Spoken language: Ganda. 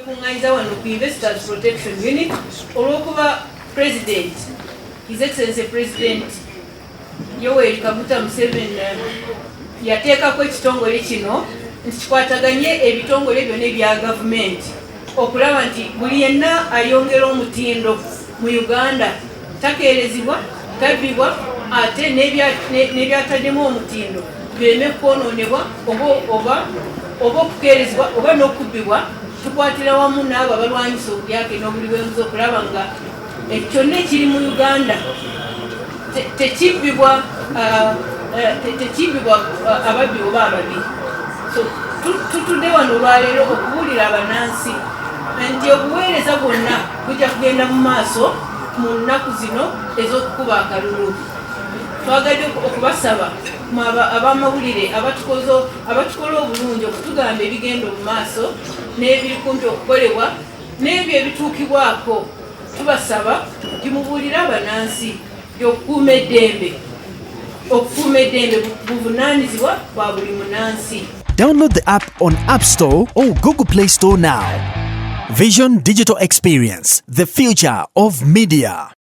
tukuŋŋaanyiza wano ku Investors Protection Unit olw'okuba President, His Excellency President Yoweri Kaguta Museveni yateekako ekitongole kino nti kikwataganye ebitongole byonna ebya gavumenti okulaba nti buli yenna ayongera omutindo mu Uganda takeerezibwa, tabbibwa, ate n'ebyataddemu omutindo bireme kwonoonebwa oba okukeerezibwa oba n'okubbibwa. Tukwatira wamu n'abo abalwanyisa obulyake n'obuli bw'enguzi okulaba nga kyonna ekiri mu Uganda tekibbibwa ababbi oba ababi. So tutudde wano olwaleero okubuulira abannansi nti obuweereza bwonna bujja kugenda mu maaso mu nnaku zino ez'okukuba akalulu. Twagadde okubasaba ab'amawulire abatukola obulungi okutugamba ebigenda mu maaso n'ebiri kumpi okukolebwa n'ebyo ebituukibwako. Tubasaba timubuulire abannansi okukuuma eddembe buvunaanyizibwa bwa buli munnansi. Download the app on App Store or Google Play Store now. Vision Digital Experience, the future of media.